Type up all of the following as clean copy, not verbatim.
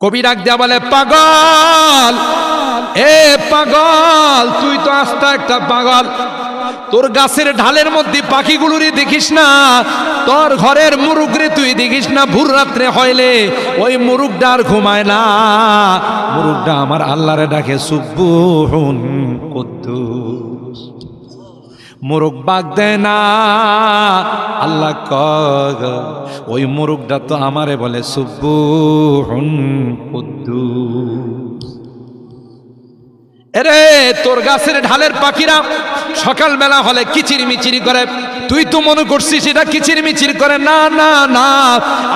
কবি ডাক দেয়া বলে, পাগল, এ পাগল, তুই তো আস্তা একটা পাগল। তোর গাছের ঢালের মধ্যে পাখিগুলোরই দেখিস না, তোর ঘরের মুরুগরে তুই দেখিস না। ভোর রাত্রে হইলে ওই মুরুগটা আর ঘুমায় না, মুরুগটা আমার আল্লাহরে ডাকে সুবহুন কুদ্দুস। মোরগ বাগ দেয় না, আল্লাহ কয় ওই মোরগটা তো আমারে বলে সুবহুন কুদ্দুস। এরে তোর গাছের ঢালের পাখিরা সকালবেলা হলে কিচির মিচিরি করে, তুই তো মনে করছিস এটা কিচির মিচির করে। না না না,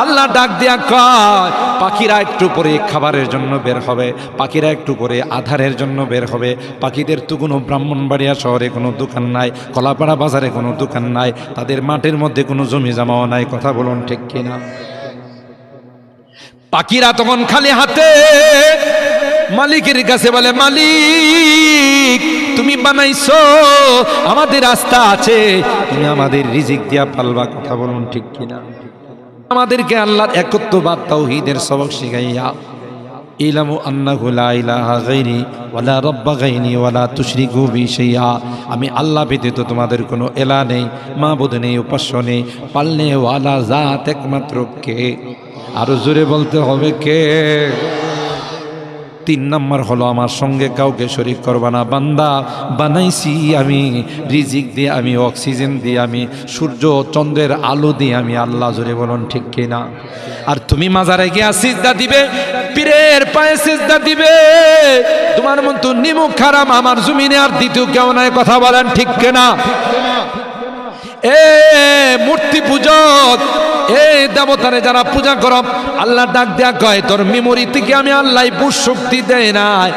আল্লাহ ডাক দিয়া কয় পাখিরা একটু পরে খাবারের জন্য বের হবে, পাখিরা একটু পরে আধারের জন্য বের হবে। পাখিদের তো কোনো ব্রাহ্মণবাড়িয়া শহরে কোনো দোকান নাই, কলাপাড়া বাজারে কোনো দোকান নাই, তাদের মাঠের মধ্যে কোনো জমি জমাও নাই। কথা বলুন ঠিক কিনা? পাখিরা তখন খালি হাতে মালিকের কাছে বলে, মালিক তুমি বানাইছো, আমাদের আস্থা আছে, তুমি আমাদের রিজিক দিয়া পালবা। কথা বলুন ঠিক কিনা? আমাদেরকে আল্লাহর একত্ববাদ তাওহীদের সবক শিখাইয়া ইলামু আন্নাহু লা ইলাহা গায়রি ওয়ালা রাব্বা গায়রি ওয়ালা তুশরিকু বি শাইআ। আমি আল্লাহ ব্যতীত তোমাদের কোনো এলা নেই, মাবুদ নেই, উপাস্য নেই, পালনে ওয়ালা জাত একমাত্র কে। আরো জোরে বলতে হবে কে। 3 নম্বর হলো আমার সঙ্গে কাউকে শরীক করবা না। বান্দা বানাইছি আমি রিজিক দিয়ে, আমি অক্সিজেন দিয়ে, আমি সূর্য চন্দ্রের আলো দিয়ে, আমি আল্লাহ। জোরে বলুন ঠিক কিনা? আর তুমি মাজারে গিয়া সিজদা দিবে, পীরের পায়ে সিজদা দিবে, তোমার মতো নিমুখ খারাপ আমার জমিনে আর দ্বিতীয় কেউ নাই। কথা বলেন ঠিক কিনা? এ মূর্তি পূজক, এ দেবতারে যারা পূজা করো, আল্লাহ ডাক দেয়া কয় তোর মেমোরি থেকে আমি আল্লাহ বুঝ শক্তি দেয় নাই,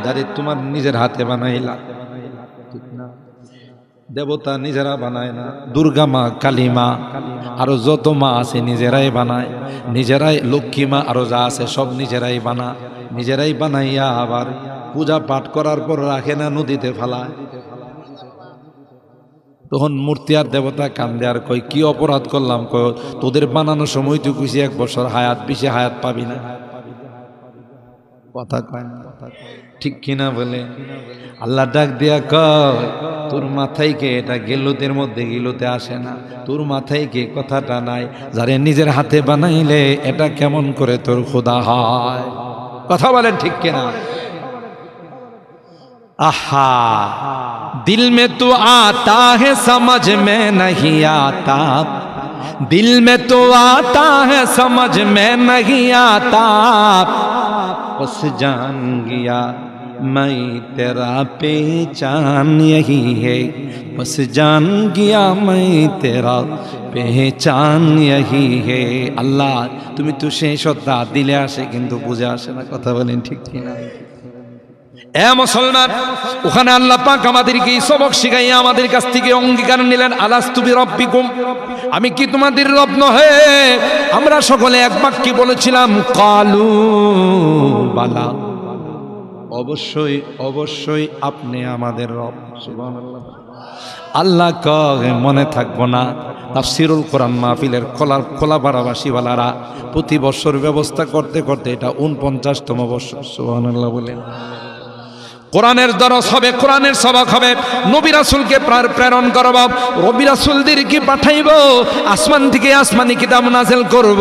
যারে তোমার নিজের হাতে বানাইলা। ঠিক না? দেবতা নিজেরা বানায় না, দুর্গা মা, কালী মা, আরো যত মা আছে নিজেরাই বানায়, নিজেরাই লক্ষ্মী মা আরো যা আছে সব নিজেরাই নিজেরাই বানাইয়া আবার পূজা পাঠ করার পর রাখে না, নদীতে ফেলায়। তখন মূর্তি আর দেবতা কান্দে আর কই কি অপরাধ করলাম? কয় তোদের বানানোর সময় তুই কইছি 1 বছর হায়াত, বেশি হায়াত পাবি না। কথা কয় না? ঠিক কিনা বলে? আল্লাহ ডাক দিয়া কয় তোর মাথায় কে এটা গেলুতের মধ্যে গিলুতে আসে না, তোর মাথায় কে কথাটা নাই, যারে নিজের হাতে বানাইলে এটা কেমন করে তোর খোদা হয়? কথা বলেন ঠিক কিনা? आहा दिल में तो आता है समझ में नहीं आता, दिल में तो आता है समझ में नहीं आता, बस जान गया मैं तेरा पहचान यही है, बस जान गया मैं तेरा पहचान यही है। अल्लाह তুমি তো সেই শ্রদ্ধা দিলে আসে কিন্তু বুঝে আসে না। কথা বলেন ঠিক কিনা? এ মুসলমান, ওখানে আল্লাহ পাক আমাদেরকে সবক শিখাইয়া আমাদের কাছ থেকে অঙ্গীকার নিলেন, আলাস্তু বিরাব্বিকুম, আমি কি তোমাদের রব নহে? আমরা সকলে এক বাক্যে বলেছিলাম কালু বালা, অবশ্যই অবশ্যই আপনি আমাদের রব। সুবহানাল্লাহ। আল্লাহ কয় মনে থাকবো না? তাফসিরুল কোরআন মাহফিলের খোলাপাড়াবাসী ওয়ালারা প্রতি বছর ব্যবস্থা করতে করতে এটা 49তম বছর। সুবহানাল্লাহ বলেন। কোরআনের দরস হবে, কোরআনের সবক হবে, নবী রাসূলকে প্রেরণ করব, নবী রাসূলদেরকে পাঠাইব, আসমান থেকে আসমানি কিতাব নাযিল করব।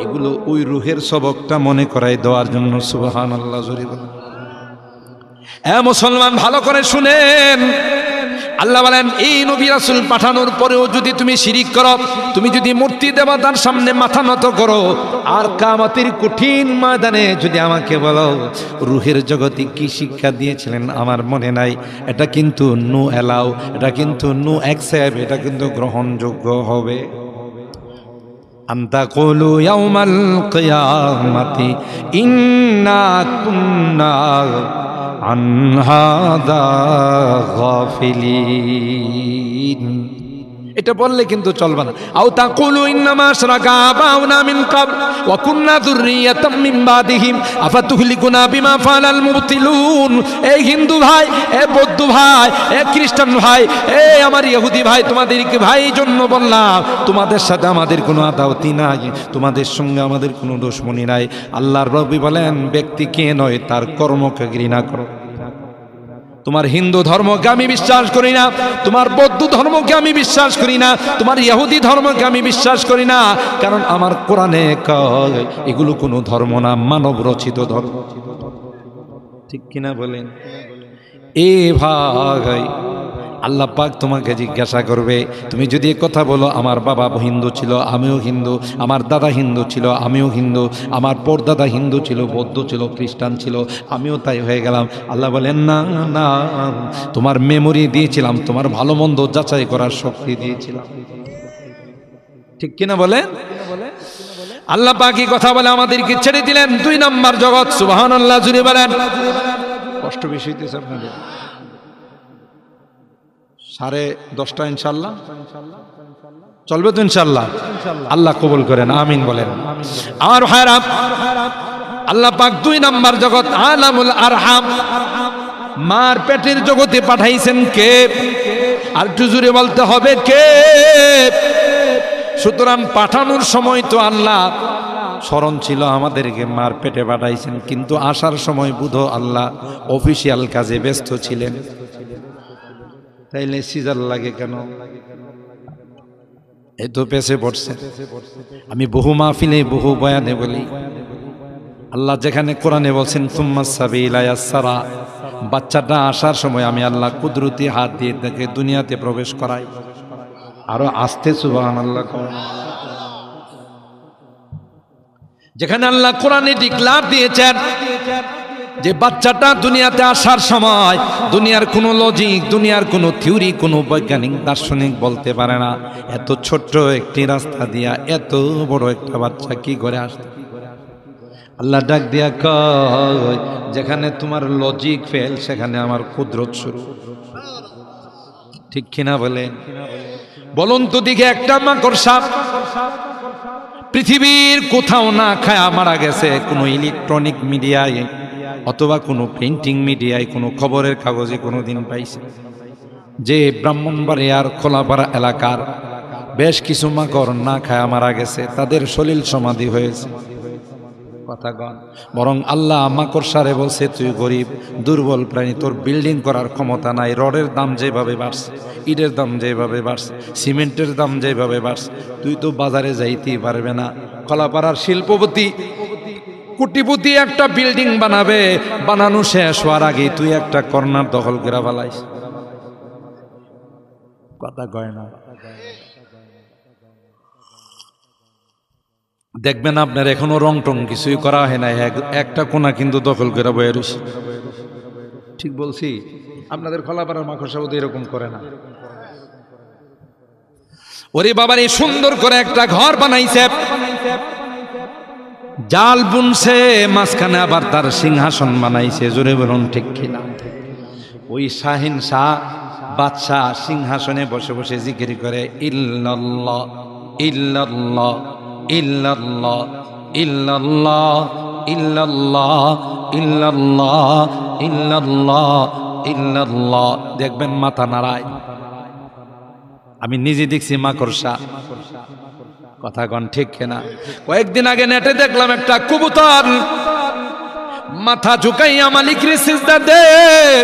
এগুলো ওই রূহের সবকটা মনে করাই দেওয়ার জন্য। সুবহানাল্লাহ জোরে বলেন। এ মুসলমান ভালো করে শুনেন, আল্লাহ বলেন এই নবী রাসূল পাঠানোর পরেও যদি তুমি শিরিক করো, তুমি যদি মূর্তি দেবতার সামনে মাথা নত করো, আর কিয়ামতের কঠিন ময়দানে যদি আমাকে বলো রূহের জগতে কি শিক্ষা দিয়েছিলেন আমার মনে নাই, এটা কিন্তু নো অ্যালাউ, এটা কিন্তু নো অ্যাকসেপ্ট, এটা কিন্তু গ্রহণযোগ্য হবে। আনতা কুলু ইয়াউমাল কিয়ামাতি ইন্না কুন্না আন হাদা গাফিলিন। এটা বললে কিন্তু চলবে না। আও তাকুলু ইন্নামা আশরাকা আবাউনা মিন ক্বাবল ওয়া কুননা যুররিয়াতাম মিন বাদিহিম আফাতুহলিকুনা বিমা ফাআলাল মুবতিলুন। এই হিন্দু ভাই, এ বৌদ্ধ ভাই, এ খ্রিস্টান ভাই, এ আমার ইহুদি ভাই, তোমাদেরকে ভাই জন্য বললাম, তোমাদের সাথে আমাদের কোনো আদাওয়াতি নাই, তোমাদের সঙ্গে আমাদের কোনো দুশমনি নাই। আল্লাহর নবী বলেন, ব্যক্তিকে নয় তার কর্মকে ঘৃণা করো। তোমার হিন্দু ধর্মকে আমি বিশ্বাস করি না, তোমার বৌদ্ধ ধর্মকে আমি বিশ্বাস করি না, তোমার ইহুদি ধর্মকে আমি বিশ্বাস করি না, কারণ আমার কোরআনে কয় এগুলো কোনো ধর্ম না, মানব রচিত ধর্ম। ঠিক কিনা বলেন? এ ভাই, আল্লাহ পাক তোমাকে জিজ্ঞাসা করবে, তুমি যদি কথা বলো আমার বাবা হিন্দু ছিল আমিও হিন্দু, আমার দাদা হিন্দু ছিল আমিও হিন্দু, আমার পরদাদা হিন্দু ছিল, বৌদ্ধ ছিল, খ্রিস্টান ছিল, আমিও তাই হয়ে গেলাম। আল্লাহ বলেন না না, তোমার মেমোরি দিয়েছিলাম, তোমার ভালো মন্দ যাচাই করার শক্তি দিয়েছিলাম। ঠিক কিনা বলেন? আল্লাহ পাকই কথা বলে আমাদেরকে ছেড়ে দিলেন 2 নম্বর জগৎ। সুবহানাল্লাহ জুড়ে বলেন। কষ্ট বেশি হইতেছে আপনাদের? 10:30 ইনশাল্লাহ চলবে তো ইনশাল্লাহ? আল্লাহ কবুল করেন, আমিন বলেন। আমার ভাইরা, আল্লাহ পাক 2 নম্বর জগৎ আলামুল আরহাম, মার পেটের জগতে পাঠাইছেন কে? আর একটু জোরে বলতে হবে কে? সুতরাং পাঠানোর সময় তো আল্লাহ স্মরণ ছিল আমাদেরকে মার পেটে পাঠাইছেন, কিন্তু আসার সময় বুধ আল্লাহ অফিসিয়াল কাজে ব্যস্ত ছিলেন। তাইলে সিজার লাগে কেন? এই তো পেছে পড়ছে। আমি বহু মাহফিলে বহু বয়ানে বলি, আল্লাহ যেখানে কোরআনে বলছেন সুম্মাস সাবিলা ইয়াসসারা, বাচ্চাটা আসার সময় আমি আল্লাহ কুদরতি হাত দিয়ে তাকে দুনিয়াতে প্রবেশ করাই। আরো আস্তে সুবহানাল্লাহ। যেখানে আল্লাহ কোরআনে ডিক্লার দিয়েছেন যে বাচ্চাটা দুনিয়াতে আসার সময় দুনিয়ার কোনো লজিক, দুনিয়ার কোনো থিওরি, কোনো বৈজ্ঞানিক দার্শনিক বলতে পারে না এত ছোট্ট একটি রাস্তা দিয়া এত বড় একটা বাচ্চা কি করে আসতে। আল্লাহ ডাক দিয়া কয়, যেখানে তোমার লজিক ফেল সেখানে আমার কুদরত শুরু। ঠিক কিনা বলেন? বলুন তো দিকে, একটা মাকড়সা পৃথিবীর কোথাও না খায়া মারা গেছে কোনো ইলেকট্রনিক মিডিয়ায় অথবা কোনো প্রিন্টিং মিডিয়ায়, কোনো খবরের কাগজে কোনো দিন পাইছে যে ব্রাহ্মণবাড়িয়ার খোলাপাড়া এলাকার বেশ কিছু মাকড় না খায়া মারা গেছে, তাদের সলিল সমাধি হয়েছে? কথা কন। বরং আল্লাহ মাকড়সারে বলছে, তুই গরিব দুর্বল প্রাণী, তোর বিল্ডিং করার ক্ষমতা নাই, রডের দাম যেভাবে বাড়ছে, ইটের দাম যেভাবে বাড়ছে, সিমেন্টের দাম যেভাবে বাড়ছে, তুই তো বাজারে যাইতেই পারবে না। খোলাপাড়ার শিল্পপতি কোটিপতি একটা বিল্ডিং বানাবে, বানানো শেষ হওয়ার আগে তুই একটা কর্নার দখল করে ফেলাইস। কথা কয় না? দেখবেন আপনার এখনো রং টং কিছুই করা হয় না, একটা কোনা কিন্তু দখল করে বয়ে রয়েছে। ঠিক বলছি? আপনাদের খোলাপাড়ার মাকড়সা বোধহয় এরকম করে না। ওরে বাবার, এই সুন্দর করে একটা ঘর বানাইছে, জাল বুনছে, মাঝখানে আবার তার সিংহাসন বানাইছে। জোরে বলুন ঠিক কিনা? ওই শাহিন শাহ বাদশাহ সিংহাসনে বসে বসে জিকির করে, ইল্লাল্লাহ ইল্লাল্লাহ ইল্লাল্লাহ ইল্লাল্লাহ ইল্লাল্লাহ ইল্লাল্লাহ ইল্লাল্লাহ ইল্লাল্লাহ। দেখবেন মাথা নাড়ায়। আমি নিজে দেখছি মাকড়সা। কথা কন ঠিক কিনা? কয়েকদিন আগে নেটে দেখলাম একটা কবুতর মাথা ঝুঁকাইয়া মালিকের সিজদা দেয়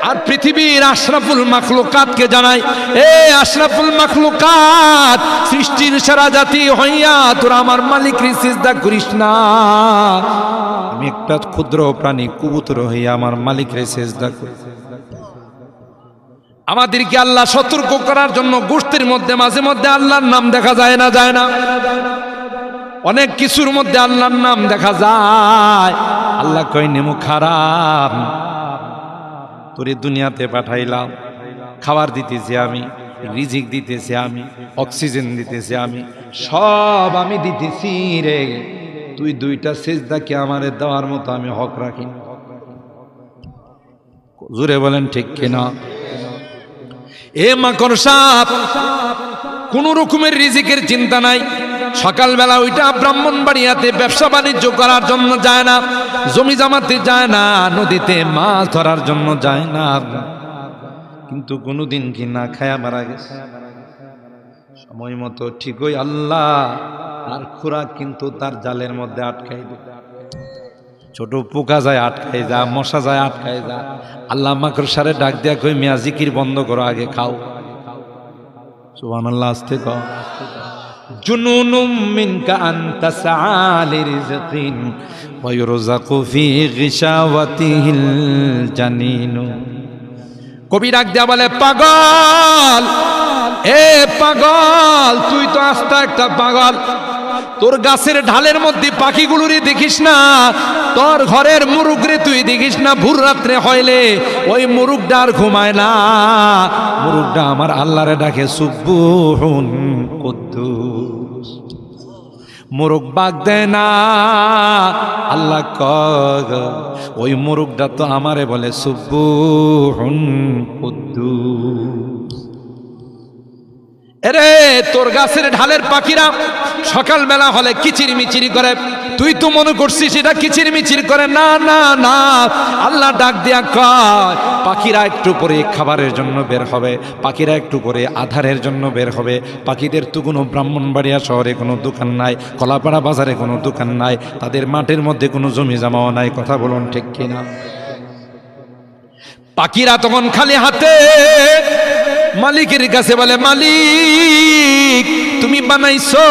আর পৃথিবীর আশরাফুল মাখলুকাতকে জানাই, এ আশরাফুল মাখলুকাত, সৃষ্টির সেরা জাতি হইয়া তোরা আমার মালিকের সিজদা করিস না। আমি একটা ক্ষুদ্র প্রাণী কবুতর হইয়া আমার মালিকের সিজদা করি। আমাদেরকে আল্লাহ সতর্ক করার জন্য গোষ্ঠীর মধ্যে মাঝে মধ্যে আল্লাহর নাম দেখা যায় না? যায় না? অনেক কিছুর মধ্যে আল্লাহর নাম দেখা যায়। আল্লাহ কয়, নেমু খারাপ, তোরে দুনিয়াতে পাঠাইলাম, খাবার দিতেছি আমি, রিজিক দিতেছি আমি, অক্সিজেন দিতেছি আমি, সব আমি দিতেছি রে, তুই 2টা সিজদা কি আমারে দেওয়ার মতো আমি হক রাখি? জোরে বলেন ঠিক কিনা? এ মাকড়সা, কোন রকমের রিজিকের চিন্তা নাই। সকালবেলা ওইটা ব্রাহ্মণবাড়িয়াতে ব্যবসা বাণিজ্য করার জন্য যায় না, জমি জমাতে যায় না, নদীতে মাছ ধরার জন্য যায় না, কিন্তু কোনোদিন কি না খায়া মারা গেছে সময় মতো ঠিকই আল্লাহ আর খোরাক কিন্তু তার জালের মধ্যে আটকাই দেয়। ছোট পোকা যায় আটকাই যা, মশা যায় আটকাই যা। আল্লাহ মাকড়সারে ডাক দিয়া কই মিয়া জিকির বন্ধ করো, আগে খাও। সুবহানাল্লাহ, আস্তে কও। জুনুনুম মিনকা আনতা সাআলি রিজকিন ওয়া ইউরযাকু ফি গিশাওয়াতিহিল জানিনু। কবি ডাক দিয়া বলে, পাগল, এ পাগল, তুই তো আস্তা একটা পাগল। তোর গাছের ঢালের মধ্যে পাখিগুলোরে দেখিস না, তোর ঘরের মুরুগরে তুই দেখিস না। ভোর রাত্রে হইলে ওই মুরুগটা আর ঘুমায় না, মুরুগটা আমার আল্লাহরে ডাকে সুবহুন কুদ্দুস। মুরুগ বাগ দেয় না, আল্লাহ কগ ওই মুরুগটা তো আমারে বলে সুবহুন কুদ্দুস। এরে তোর গাছের ঢালের পাখিরা সকালবেলা হলে কিচির মিচির করে, তুই তো মনে করছিস এটা কিচির মিচির করে। না না না, আল্লাহ ডাক দিয়া কয় পাখিরা একটু পরে খাবারের জন্য বের হবে, পাখিরা একটু পরে আধারের জন্য বের হবে। পাখিদের তো কোনো ব্রাহ্মণবাড়িয়া শহরে কোনো দোকান নাই, কলাপাড়া বাজারে কোনো দোকান নাই, তাদের মাঠের মধ্যে কোনো জমি জমাও নাই। কথা বলুন ঠিক কিনা? পাখিরা তখন খালি হাতে মালিকের কাছে বলে, মালিক তুমি বানাইছো,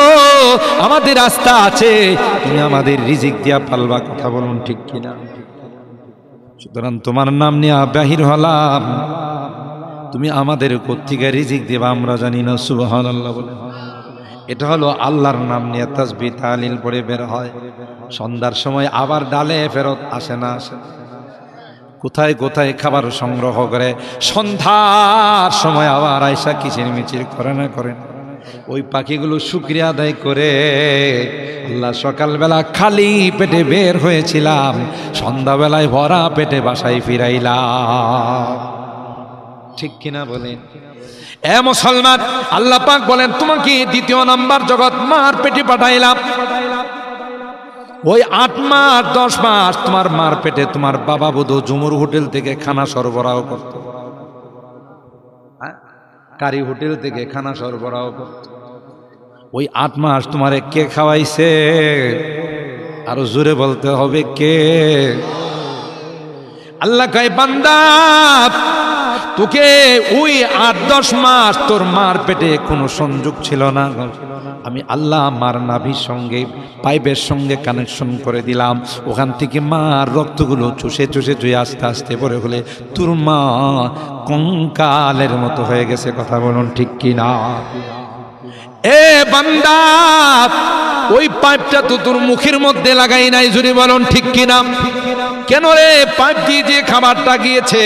আমাদের আস্থা আছে, তুমি আমাদের রিজিক দিয়া পালবা। কথা বলুন ঠিক কিনা? সুতরাং তোমার নাম নিয়ে বাহির হলাম, তুমি আমাদের কোত্থেকে রিজিক দেবা আমরা জানি না। সুবহানাল্লাহ বলে। এটা হলো আল্লাহর নাম নিয়ে তাসবিহ তাহলিল পড়ে বের হয়। সন্ধ্যার সময় আবার ডালে ফেরত আসে না, আসে কোথায় কোথায় খাবার সংগ্রহ করে, সন্ধ্যার সময় আবার আয়সা কিচির মিচির করে না করেন। ওই পাখিগুলো শুকরিয়া আদায় করে, আল্লাহ সকালবেলা খালি পেটে বের হয়েছিলাম, সন্ধ্যাবেলায় ভরা পেটে বাসায় ফিরাইলাম। ঠিক কিনা বলেন? এ মুসলমান, আল্লাহ পাক বলেন তোমাকে দ্বিতীয় নাম্বার জগৎ মার পেটে পাঠাইলাম। ওই 8 মাস 10 মাস তোমার মার পেটে তোমার বাবা বধূ জুমুর হোটেল থেকে খানা সরবরাহ করত, কারি হোটেল থেকে খানা সরবরাহ করত। ওই 8 মাস তোমারে কে খাওয়াইছে? আরো জোরে বলতে হবে, কে? আল্লাহ কয় বান্দা, তোকে ওই 8-10 মাস তোর মার পেটে কোনো সংযোগ ছিল না, আমি আল্লাহ মার নাভির সঙ্গে পাইপের সঙ্গে কানেকশন করে দিলাম। ওখান থেকে মার রক্তগুলো চুষে চুষে চুষে আস্তে আস্তে পরে হলে তোর মা কঙ্কালের মতো হয়ে গেছে। কথা বলুন ঠিক কিনা? এ বান্দা, ওই পাইপটা তো তোর মুখের মধ্যে লাগাই নাই, জোরে বলুন ঠিক কিনা? কেন রে? পাইপ দিয়ে যে খাবারটা গিয়েছে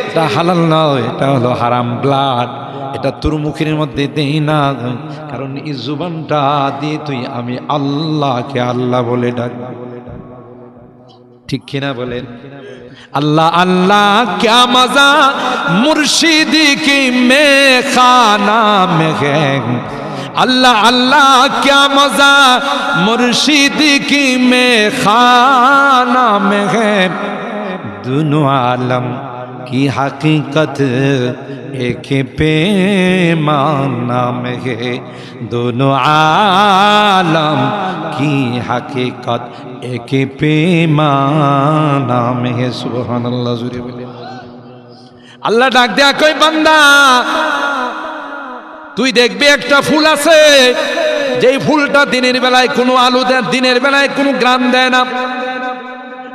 এটা হালাল নয়, এটা হলো হারাম ব্লাড, এটা তোর মুখের মধ্যে দেই না, কারণ এই জুবানটা দিয়ে তুই আমি আল্লাহকে আল্লাহ বলে ডাকবি। ঠিক কিনা বলেন? अल्लाह अल्लाह क्या मजा मुर्शिद की में खाना में है, अल्लाह अल्लाह क्या मजा मुर्शिद की में खाना में है। दोनों आलम की हकीकत एक पैमाना में है, दोनों आलम की हकीकत एक पैमाना में है। सुभान अल्लाह। जुरे बोले আল্লাহ ডাক দেয়া কই বান্দা, তুই দেখবি একটা ফুল আছে, যেই ফুলটা দিনের বেলায় কোনো আলো দেয়, দিনের বেলায় কোনো গ্রান দেয় না,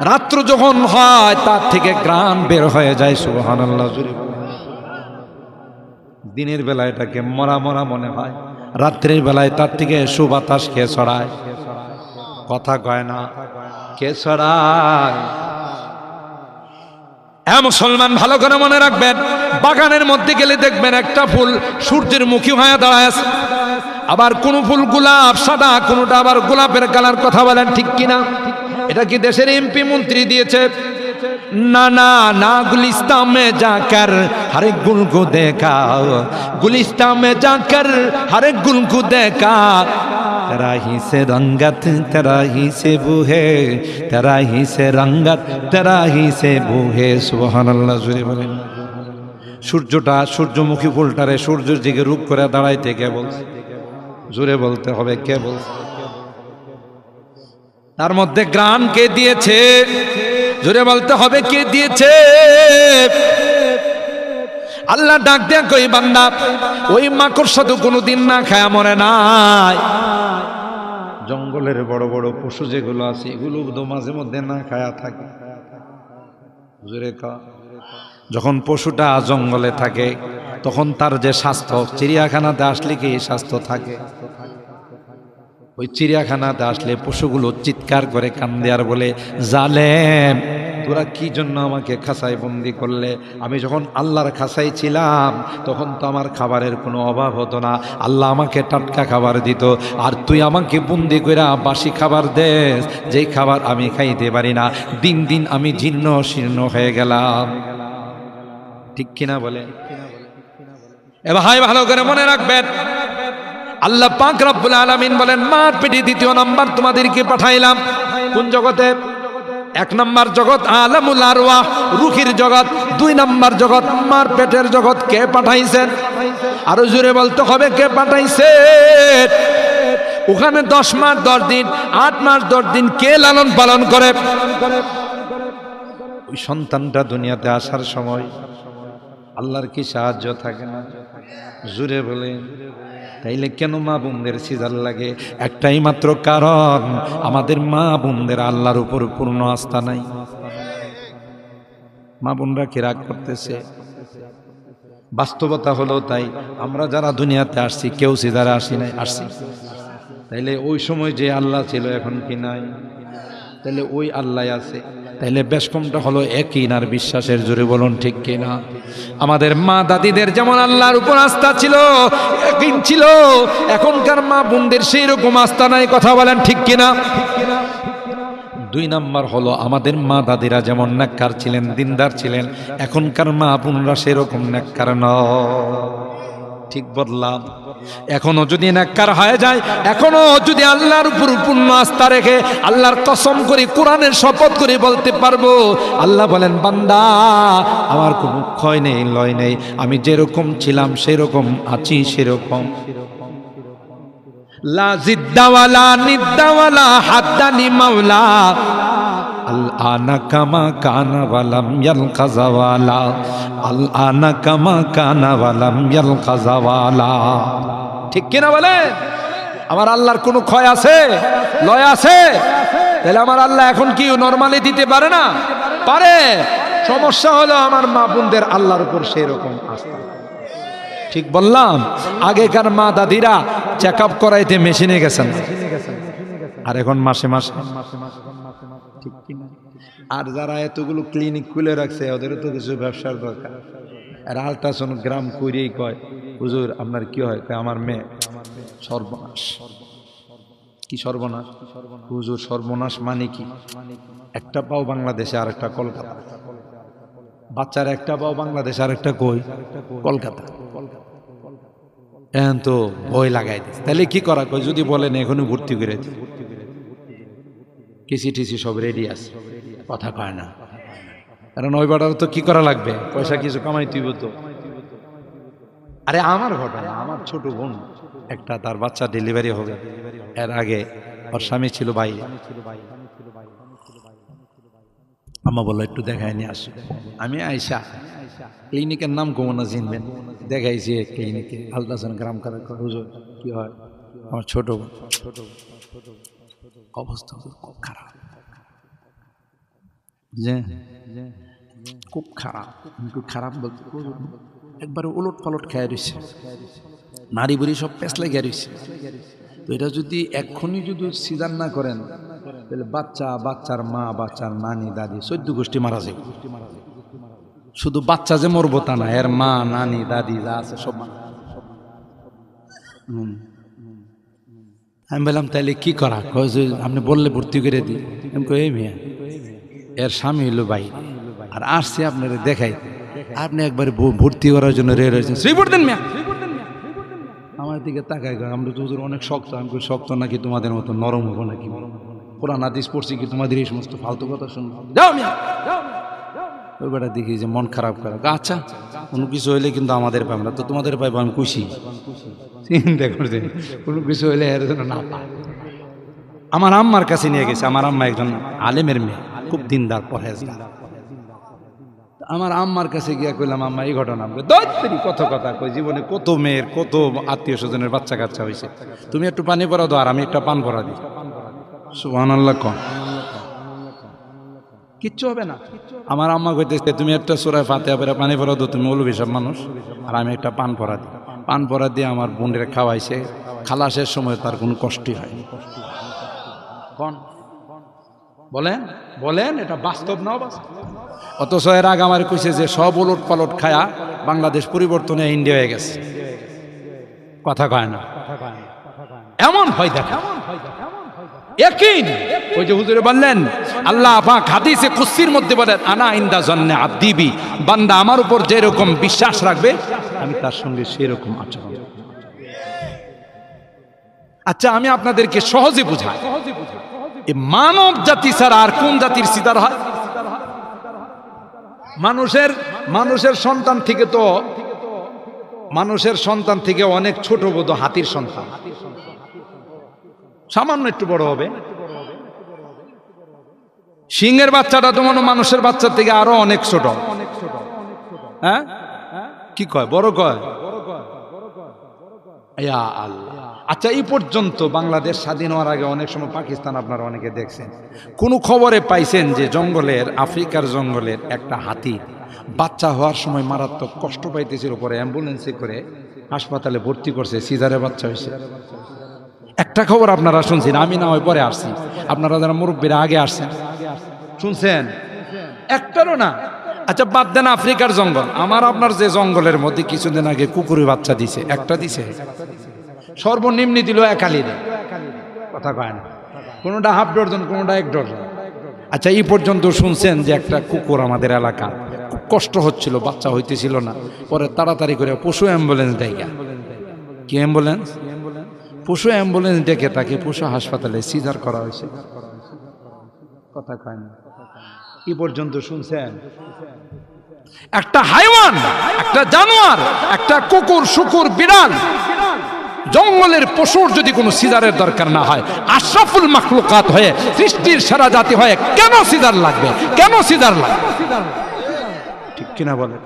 রাত্র যখন হয় তার থেকে গ্রান বের হয়ে যায়। সুবহানাল্লাহ। জুরে দিনের বেলায় এটাকে মরা মরা মনে হয়, রাত্রের বেলায় তার থেকে সুবাতাস কে ছড়ায়? কথা কয় না, কে ছড়ায়? মুসলমান ভালো করে মনে রাখবেন, বাগানের মধ্যে গেলে দেখবেন একটা ফুল সূর্যের মুখী হয়ে দাঁড়ায় আছে, আবার কোন ফুল গোলাপ সাদা, কোনটা আবার গোলাপের কালার। কথা বলেন ঠিক কিনা? এটা কি দেশের এমপি মন্ত্রী দিয়েছে? ना ना ना गुलिस्तान में जाकर हर एक गुल को देखा, गुलिस्तान में जाकर हर एक गुल को देखा, तेरा ही से रंगत तेरा ही से बू है, तेरा ही से रंगत तेरा ही से बू है। सुबहानाल्लाह। জোরে বলেন। সূর্যটা সূর্যমুখী ফুলটারে সূর্যের দিকে রূপ করে দাঁড়াইতে কে বলছে? জোরে বলতে হবে, কে বলছে? তার মধ্যে গ্রাণ কে দিয়েছে? জোরে বলতে হবে, কে দিয়েছে? আল্লাহ ডাক দেয়া কই, বান্দা ওই মাকড়সা তো কোনোদিন না খায় মরে নাই। জঙ্গলের বড় বড় পশু যেগুলো আছে এগুলো তো মাঝে মধ্যে না খায়া থাকে। জোরে কা। যখন পশুটা জঙ্গলে থাকে তখন তার যে স্বাস্থ্য, চিড়িয়াখানাতে আসলে কি স্বাস্থ্য থাকে? ওই চিড়িয়াখানাতে আসলে পশুগুলো চিৎকার করে কান্দে আর বলে, জালেম তোরা কি জন্য আমাকে খাঁচায় বন্দি করলে? আমি যখন আল্লাহর খাঁচায় ছিলাম তখন তো আমার খাবারের কোনো অভাব হতো না, আল্লাহ আমাকে টাটকা খাবার দিত, আর তুই আমাকে বন্দি করে বাসি খাবার দেস, যেই খাবার আমি খাইতে পারি না। দিন দিন আমি জীর্ণ শীর্ণ হয়ে গেলাম। ঠিক কিনা বলে? এবার ভাই ভালো করে মনে রাখবেন, আল্লাহ পাক রব্বুল আলামিন বলেন, মার পেটে দ্বিতীয় নাম্বার তোমাদেরকে পাঠাইলাম কোন জগতে? এক নাম্বার জগৎ আলামুল আরওয়াহ, রূহের জগৎ। দুই নাম্বার জগৎ মার পেটের জগৎ। কে পাঠাইছেন? আরো জোরে বলতে হবে, কে পাঠাইছেন? ওখানে 10 মাস 10 দিন, 8 মাস 10 দিন কে লালন পালন করে? ওই সন্তানটা দুনিয়াতে আসার সময় আল্লাহর কি সাহায্য থাকে না? জোরে বলে। তাইলে কেন মা বোনদের সিজার লাগে? একটাই মাত্র কারণ, আমাদের মা বোনদের আল্লাহর উপর পূর্ণ আস্থা নাই। মা বোনরা কি রাগ করতেছে? বাস্তবতা হলো তাই। আমরা যারা দুনিয়াতে আসছি কেউ সিজারে আসি নাই, আসছি। তাইলে ওই সময় যে আল্লাহ ছিল এখন কি নাই? তাইলে ওই আল্লাহ আছে। তাইলে বেশ কমটা হলো একই নার বিশ্বাসের। জোরে বলুন ঠিক কিনা? আমাদের মা দাদিদের যেমন আল্লাহর উপর আস্থা ছিল, একদিন ছিল, এখনকার মা বোনদের সেই রকম আস্থা নাই। কথা বলেন ঠিক কিনা? দুই নাম্বার হলো, আমাদের মা দাদিরা যেমন নেককার ছিলেন, দিনদার ছিলেন, এখনকার মা বোনরা সেরকম নেককার নয়। ঠিক বললাম? এখনো যদি নেককার হয়ে যায়, এখনো যদি আল্লাহর উপর পূর্ণ আস্থা রেখে আল্লাহর কসম করে কোরআনের শপথ করে বলতে পারবো, আল্লাহ বলেন, বান্দা আমার কোনো ক্ষয় নেই, লয় নেই, আমি যেরকম ছিলাম সেরকম আছি, সেরকম। লা জিদ্দাওয়ালা নিদ্দাওয়ালা হাদ্দানি মাওলা আল আনা কামা কানা ওয়ালাম ইয়ালকাযাওয়ালা, আল আনা কামা কানা ওয়ালাম ইয়ালকাযাওয়ালা। ঠিক কিনা বলে? আমার আল্লাহর কোনো ক্ষয় আছে, লয় আছে? তাহলে আমার আল্লাহ এখন কি নরমালি দিতে পারে না? পারে। সমস্যা হলো আমার মা বোনদের আল্লাহর উপর সেই রকম আস্থা। ঠিক বললাম? আগেকার মা দাদিরা চেক আপ করাইতে মেশিনে গেছেন, আর এখন মাসে মাসে। ঠিক কিনা? আর যারা এতগুলো ক্লিনিক খুলে রাখছে ওদেরও তো কিছু ব্যবসার দরকার। আর আল্ট্রাসোনোগ্রাম করেই কয়, হুজুর আপনার কি হয়? আমার মেয়ে সর্বনাশ। কি সর্বনাশ? হুজুর সর্বনাশ মানে কি? একটা পাও বাংলাদেশে আর একটা কলকাতা। বাচ্চার একটা পাও বাংলাদেশে আর একটা কই? কলকাতা। এখন তো ভয় লাগাই দিস। তাহলে কি করা? কই যদি বলেন এখনই ভর্তি করে দিই, কিসি টিসি সব রেডি আছে, কথা কয় না। কারণ ওই বাটার তো কি করা লাগবে? পয়সা কিছু কামাই তুইব তো। আরে আমার ঘটনা, আমার ছোট বোন একটা, তার বাচ্চা ডেলিভারি হবে। এর আগে ওর স্বামী ছিল বাইরে। আম্মা বললো একটু দেখায় নিয়ে আসো। আমি আইসা ক্লিনিকের নাম কমনা চিনবেন, দেখাইছি ক্লিনিকে আল্ট্রাসোনোগ্রাম করা। হুজুর কি হয়? আমার ছোট বোন অবস্থা খুব খারাপ, যে খুব খারাপ। খুব খারাপ বলতে একবারে উলট পালট খেয়ে রয়েছে, নারী বুড়ি সব পেঁচলে গিয়ে রয়েছে। তো এটা যদি এক্ষুনি যদি সিজার না করেন তাহলে বাচ্চা, বাচ্চার মা, বাচ্চার নানি, দাদি 14 গোষ্ঠী মারা যাবে। শুধু বাচ্চা যে মরবো তা না, এর মা, নানি, দাদি যা আছে সব মারা। আমি বললাম তাহলে কি করা? আপনি বললে ভর্তি করে দিই। আমি কই এই মেয়ে, এর স্বামী হইল বাইরে, আর আসছে আপনারা দেখাই, আপনি একবার ভর্তি করার জন্য রেড হয়েছেন, শ্রীপুর দেন মিয়া। আমার দিকে তাকায়, আমরা তো অনেক শক্ত। আমি শক্ত নাকি তোমাদের মতো নরম হবো নাকি? কোরআন হাদিস পড়ছি কি তোমাদের এই সমস্ত ফালতু কথা শুনবো? যাও মিয়া। ওই বেটা দেখি যে মন খারাপ করে, আচ্ছা কোনো কিছু হইলে কিন্তু আমাদের পাই, আমরা তো তোমাদের পাইবো, আমি খুশি। চিন্তা করছে কোনো কিছু হইলে এর জন্য না পায়। আমার আম্মার কাছে নিয়ে গেছে। আমার আম্মা একজন আলেমের মেয়ে, খুব দিনদার পরহেজগার। আমার আম্মার কাছে গিয়া কইলাম, আম্মা এই ঘটনা। কত কথা কই, জীবনে কত মেয়ের কত আত্মীয় স্বজনের বাচ্চা কাচ্চা হয়েছে, তুমি একটু পানি পরা দাও আর আমি একটা পান পরা দিই। সুবহানাল্লাহ কম কিচ্ছু হবে না। আমার আম্মা কইতেছে, তুমি একটা সূরা ফাতিহা পড়ে পানি পরা দাও, তুমি মৌলবী সব মানুষ, আর আমি একটা পান পরা দিই। পান পরা দিয়ে আমার বোনের খাওয়াইছে। খালাসের সময় তার কোনো কষ্টই হয়নি। কোন বলেন বলেন, এটা বাস্তব না বাস্তব? অথচ এর আগে আমার কইছে যে সব উলট পালট খায়া বাংলাদেশ পরিবর্তনে ইন্ডিয়া হয়ে গেছে। কথা কয় না, এমন হয় দেখা একই। ওই যে হুজুরে বললেন, আল্লাহ পাক হাদিসে কুদসির মধ্যে বলেন, আনা ইনদা জন্নে আব্দি, বান্দা আমার উপর যেরকম বিশ্বাস রাখবে আমি তার সঙ্গে সেরকম আচরণ। আচ্ছা আমি আপনাদেরকে সহজে বুঝাই, এই মানব জাতি ছাড়া আর কোন জাতির সিদার হয়? মানুষের সন্তান থেকে অনেক ছোট বোধ হাতির সন্তান, সামান্য একটু বড় হবে। সিংহের বাচ্চাটা তো মনে মানুষের বাচ্চার থেকে আরো অনেক ছোট। হ্যাঁ কি কয়, বড় কয়? ইয়া আল্লাহ। আচ্ছা এই পর্যন্ত বাংলাদেশ স্বাধীন হওয়ার আগে অনেক সময় পাকিস্তান আপনারা অনেকে দেখছেন, কোন খবরে পাইছেন যে জঙ্গলের, আফ্রিকার জঙ্গলের একটা হাতি বাচ্চা হওয়ার সময় মারাত্মক কষ্ট পাইতেছিল, পরে অ্যাম্বুলেন্সে করে হাসপাতালে ভর্তি করছে, সিজারে বাচ্চা হয়েছে। একটা খবর আপনারা শুনছেন, আমি না হয় পরে আসছি, আপনারা যারা মুরব্বীরা আগে আসছেন শুনছেন? একটারও না। আচ্ছা বাদ দেন আফ্রিকার জঙ্গল, আমার আপনার যে জঙ্গলের মধ্যে কিছুদিন আগে কুকুরের বাচ্চা দিছে, একটা দিছে, সর্বনিম্ন দিল একালি। কথা কয় না, কোনোটা হাফ ডজন, কোনোটা 1 ডজন। আচ্ছা এই পর্যন্ত শুনছেন যে একটা কুকুর আমাদের এলাকা খুব কষ্ট হচ্ছিল, বাচ্চা হইতেছিল না, পরে তাড়াতাড়ি করে পশু অ্যাম্বুলেন্স দেয়। কি অ্যাম্বুলেন্স? পশু অ্যাম্বুলেন্স ডেকে তাকে পশু হাসপাতালে সিজার করা হয়েছে। কথা কয় না, এই পর্যন্ত শুনছেন? একটা হাইওয়ান, একটা জানোয়ার, একটা কুকুর, শুকুর, বিড়াল, জঙ্গলের পশুর যদি কোনো সিজারের দরকার না হয়, আশরাফুল মাখলুকাত হয়ে, সৃষ্টির সেরা জাতি হয়ে কেন সিজার লাগবে? কেন সিজার লাগবে? ঠিক কিনা বলেন?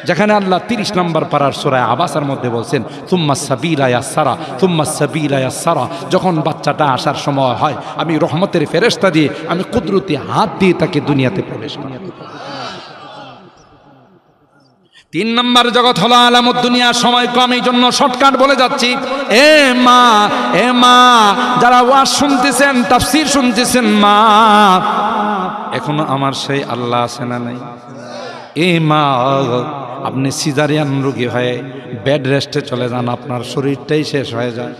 যেখানে আল্লাহ 30 নম্বর পারার সূরা আবাসার মধ্যে বলছেন, সুম্মা সাবিলা ইয়াসসারা, সুম্মা সাবিলা ইয়াসসারা, যখন বাচ্চাটা আসার সময় হয় আমি রহমতের ফেরেশতা দিয়ে, আমি কুদরতি হাত দিয়ে তাকে দুনিয়াতে প্রবেশ করি। 3 নম্বর জগৎ হলো আলামুদ দুনিয়া। সময় কম, এই জন্য শর্টকাট বলে যাচ্ছি। এ মা যারা ওয়াজ শুনতেছেন, তাফসীর শুনতেছেন, মা এখনো আমার সেই আল্লাহ আছে না নাই? এ মা, আপনি সিজারিয়ান রোগী হয়ে বেড রেস্টে চলে যান, আপনার শরীরটাই শেষ হয়ে যায়।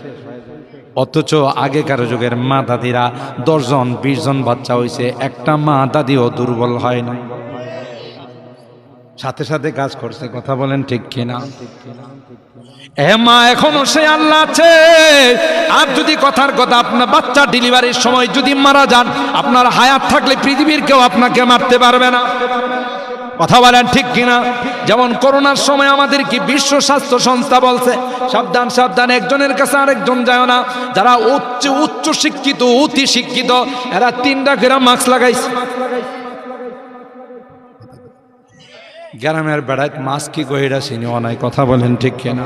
অথচ আগেকার যুগের মা দাদিরা 10 জন 20 জন বাচ্চা হয়েছে, একটা মা দাদিও দুর্বল হয় না, সাথে সাথে কাজ করছে। কথা বলেন ঠিক কিনা? এ মা, এখনো সে আল্লাহ আছে। আর যদি কথার কথা আপনার বাচ্চা ডেলিভারির সময় যদি মারা যান, আপনার হায়াত থাকলে পৃথিবীর কেউ আপনাকে মারতে পারবে না। কথা বলেন ঠিক কিনা? যেমন করোনার সময় আমাদের কি বিশ্ব স্বাস্থ্য সংস্থা বলছে, সাবধান সাবধান, একজনের কাছে আরেকজন যায় না। যারা উচ্চ শিক্ষিত, অতি শিক্ষিত, এরা 3টা করে মাস্ক লাগাইছে। গ্রামের বেড়ায় মাস্ক কি কইরা চিনিও নাই। কথা বলেন ঠিক কিনা?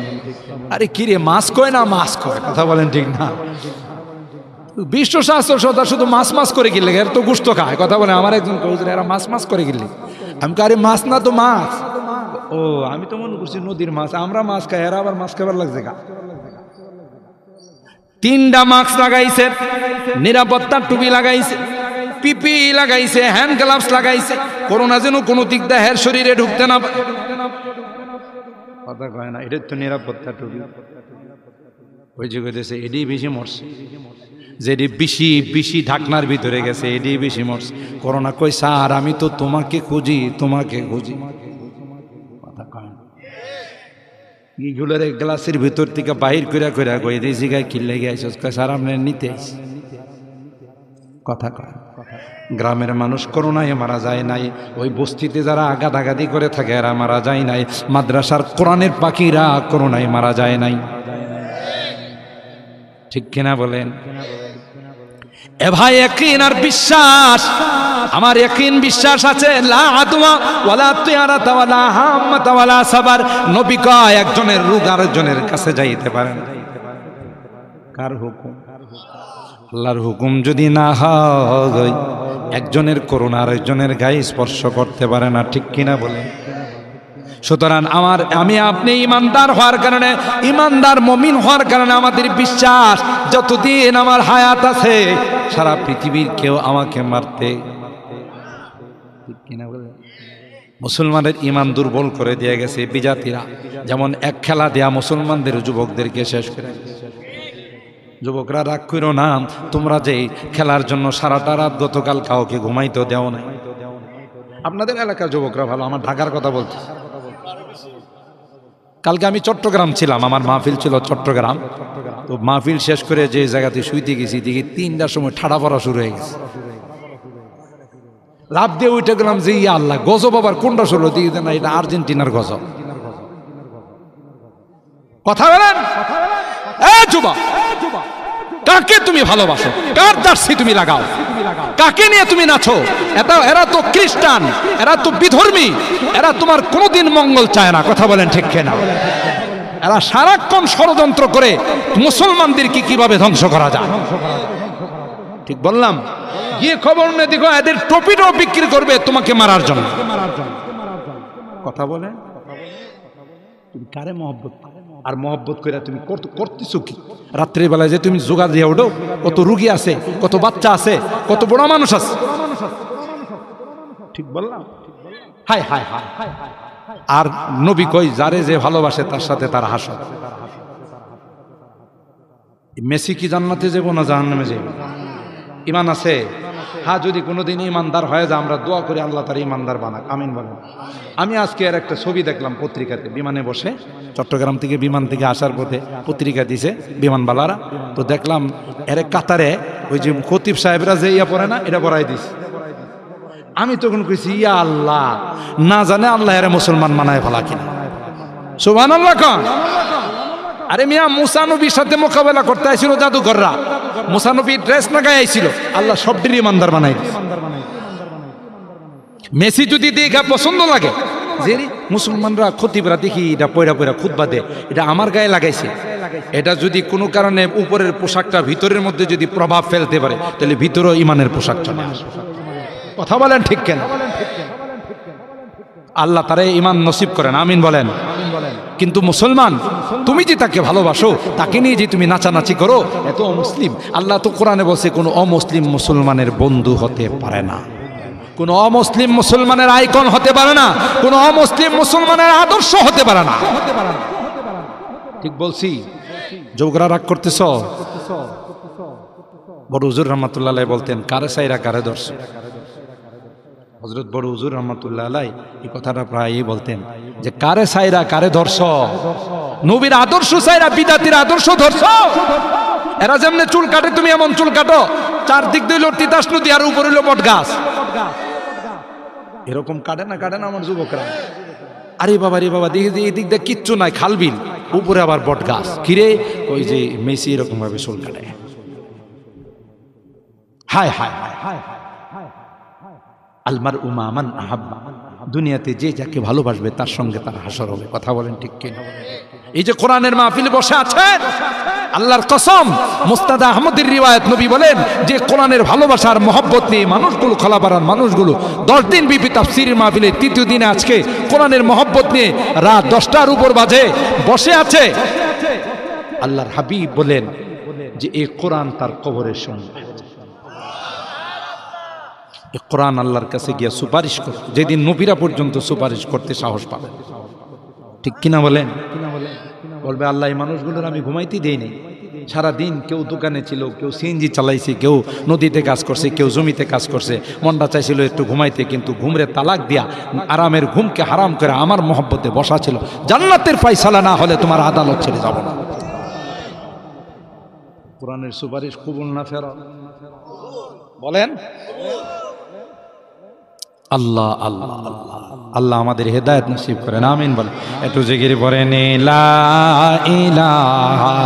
আরে কি রে, মাস্ক কয় না মাস্ক কয়? কথা বলেন ঠিক না? বিশ্ব স্বাস্থ্য সংস্থা শুধু মাছ করে গিলে, এর তো গুস্ত খায়। কথা বলে আমার একজন কইছিল এরা মাছ করে গিলে। আমি আরে মাছ না তো মাছ। ও আমি তো মনে করছি নদীর মাছ, আমরা মাছ খাই, এরা আবার মাছ খাবার লাগছে গা। 3টা মাস্ক লাগাইছে, নিরাপত্তার টুপি লাগাইছে, পিপি লাগাইছে, হ্যান্ড গ্লাভস লাগাইছে, করোনা যেন কোনো দিক দিয়ে হের শরীরে ঢুকতে না পারে। কথা কয় না, এটা তো নিরাপত্তা টুপি। ওই যে কইতেছে এডি বেশি মরছে। যেটি বেশি বেশি ঢাকনার ভিতরে গেছে এটি বেশি মরছে। করোনা কই স্যার আমি তো তোমাকে খুঁজি তোমাকে খুঁজি, কথা কয় না। এইগুলোর এক গ্লাসের ভিতর থেকে বাহির করে করে কই এই জায়গায় কিনলে গিয়েছিস, কয় স্যার আপনি নিতে আইছি, কথা কয়। গ্রামের মানুষ করোনায় মারা যায় নাই, ওই বস্তিতে যারা আগাদাগাদি করে থাকে এরা মারা যায় নাই, মাদ্রাসার কোরআনের পাখিরা করোনায় মারা যায় নাই, ঠিক কিনা বলেন? এ ভাই ইয়াকিন আর বিশ্বাস, আমার ইয়াকিন বিশ্বাস আছে, লা আদওয়া ওয়ালা তিয়ারাতা ওয়ালা হাম্মাতা ওয়ালা সাবার। নবী কয় একজনের রোগ আরেকজনের কাছে যাইতে পারে না। কার হুকুম? আল্লাহর হুকুম যদি না হয় একজনের করোনা আরেকজনের গায়ে স্পর্শ করতে পারে না, ঠিক কিনা বলে? সুতরাং আমি আপনি ইমানদার হওয়ার কারণে, ইমানদার মুমিন হওয়ার কারণে আমাদের বিশ্বাস যতদিন আমার হায়াত আছে সারা পৃথিবীর কেউ আমাকে মারতে, ঠিক কিনা বলে? মুসলমানের ইমান দুর্বল করে দিয়ে গেছে বিজাতিরা, যেমন এক খেলা দেয়া মুসলমানদের যুবকদেরকে শেষ করে। যুবকরা রাগ করো না, তোমরা যে খেলার জন্য সারাটা রাত গতকাল কাউকে ঘুমাইতে দেও নাই। আপনাদের এলাকার যুবকরা ভালো, আমার ঢাকার কথা বলছি। কালকে আমি চট্টগ্রাম ছিলাম, আমার মাহফিল ছিল চট্টগ্রাম। তো মাহফিল শেষ করে যে জায়গাতে শুইতে গেছি দেখি 3টার সময় ঠাড়া পড়া শুরু হয়ে গেছে। লাভ দিয়ে উঠে গেলাম যে ইয়া আল্লাহ, গজব আবার কোনটা শুরু দিয়ে না, এটা আর্জেন্টিনার গজব। কথা বলেন যুবক, কাকে তুমি ভালোবাসো? কার জার্সি তুমি লাগাও? কাকে নিয়ে তুমি নাচো? এরা তো খ্রিস্টান, এরা তো বিধর্মী, এরা তোমার কোনোদিন মঙ্গল চায় না, কথা বলেন ঠিক কিনা? এরা সারাক্ষণ ষড়যন্ত্র করে মুসলমানদেরকে কিভাবে ধ্বংস করা যায়, ঠিক বললাম? গিয়ে খবর নিয়ে দেখো এদের টপিটাও বিক্রি করবে তোমাকে মারার জন্য, কথা বলে। তুমি কারে মহব্বত, আর মহব্বত করে তুমি করতেছো কি? রাত্রির বেলায় যে তুমি জোগাড় দিয়ে ওঠো, কত রুগী আছে, কত বাচ্চা আছে, কত বড় মানুষ আছে, ঠিক বললাম? হায় হায় হায়। আর নবী কই যারে যে ভালোবাসে তার সাথে তার হাসর। মেসি কি জান্নাতে যাবো না জাহান্নামে যাবো? ইমান আছে? হ্যাঁ, যদি কোনোদিন ইমানদার হয়ে যায় আমরা দোয়া করি আল্লাহ তার ইমানদার বানাক, আমিন বলেন। আমি আজকে এর একটা ছবি দেখলাম পত্রিকাতে, বিমানে বসে চট্টগ্রাম থেকে বিমান থেকে আসার পথে পত্রিকা দিছে বিমানবালারা, তো দেখলাম এর কাতারে ওই যে খতিব সাহেবরা যে ইয়া পড়ে না, এটা পড়াই দিছে। আমি তখন কইছি ইয়া আল্লাহ, না জানে আল্লাহ এর মুসলমান মানায় ফেলা কিনা, সুবহানাল্লাহ কন। আরে মিয়া, মুসা নবীর সাথে মোকাবেলা করতে আইছিল জাদুঘররা, মুসা নবী ড্রেস না গায়ে আইছিল, আল্লাহ সবটির ইমানদার বানাই দিয়েছে। মেসি যদি দেখা পছন্দ লাগে যে মুসলমানরা খতিবরা দেখি এটা পয়রা পয়রা খুতবা দে, এটা আমার গায়ে লাগাইছে, এটা যদি কোনো কারণে উপরের পোশাকটা ভিতরের মধ্যে যদি প্রভাব ফেলতে পারে তাহলে ভিতরেও ইমানের পোশাক চলে আসবে, কথা বলেন ঠিক কেন? আল্লাহ তারে ইমান নসিব করেন, আমিন বলেন। কিন্তু মুসলমান, তুমি যে তাকে ভালোবাসো, তাকে নিয়ে যে তুমি নাচানাচি করো, এত অমুসলিম। আল্লাহ তো কোরআনে বলছে কোনো অমুসলিম মুসলমানের বন্ধু হতে পারে না, কোনো অমুসলিম মুসলমানের আইকন হতে পারে না, কোনো অমুসলিম মুসলমানের আদর্শ হতে পারে না, ঠিক বলছি? যোগরা রাগ করতেছ? বড় হুজুর রহমাতুল্লাহ আলাইহি বলতেন কারে সাইরা কারে দর্শ। হযরত বড় হুজুর রহমাতুল্লাহ আলাইহি এই কথাটা প্রায়ই বলতেন যে কারে সাইরা কারে ধরছ, নবীর আদর্শ সাইরা বিদাতির আদর্শ ধরছ। এরা যেমনে চুল কাটে তুমি এমন চুল কাটো, চারদিক দিয়ে হলো তিতাস নদী আর উপরে হলো বট গাছ, এরকম কাটে না আমার যুবকরা। আরে বাবা রে বাবা, দেখি এই দিক দিয়ে কিচ্ছু নাই, খালবিল, উপরে আবার বট গাছ, কিরে ওই যে মেসি এরকম ভাবে চুল কাটে। হায় হায় হায়, আলমার উমামান আহাব্বা, দুনিয়াতে যে যাকে ভালোবাসবে তার সঙ্গে তার হাসর হবে, কথা বলেন ঠিক কিনা? এই যে কোরআনের মাহফিলে বসে আছেন, আল্লাহর কসম, মুস্তাদ আহমদের রিওয়ায়াত, নবী বলেন যে কোরআনের ভালোবাসার মহব্বত নিয়ে মানুষগুলো, খোলাপাড়ার মানুষগুলো 10 দিন বিপি তাফসীরের মাহফিলে তৃতীয় দিনে আজকে কোরআনের মহব্বত নিয়ে রাত 10টার উপর বাজে বসে আছে। আল্লাহর হাবিব বলেন যে এই কোরআন তার কবরের সঙ্গে, কোরআন আল্লাহর কাছে গিয়া সুপারিশ করে, যেদিন নবীরা পর্যন্ত সুপারিশ করতে সাহস পাবে, ঠিক কিনা বলেন? বলবে আল্লাহ এই মানুষগুলোর আমি ঘুমাইতে দেই নাই, সারাদিন কেউ দোকানে ছিল, কেউ সিএনজি চালাইছে, কেউ নদীতে কাজ করছে, কেউ জমিতে কাজ করছে। মনটা চাইছিল একটু ঘুমাইতে, কিন্তু ঘুমরে তালাক দিয়া আরামের ঘুমকে হারাম করে আমার মহব্বতে বসা ছিল। জান্নাতের ফায়সালা না হলে তোমার আদালত ছেড়ে যাব না। কোরআনের সুপারিশ কবুল না ফেরা বলেন। আল্লাহ আল্লাহ আল্লাহ আল্লাহ আমাদের হেদায়েত নসিব করেন, আমিন বলেন। একটু জিকির পড়েন, লা ইলাহা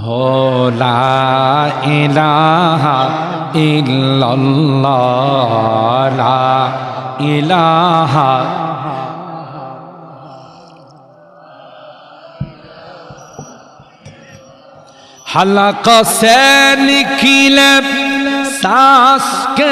হো লা ইলাহা ইল্লাল্লাহ লা ইলাহা हलक से निकले सांस के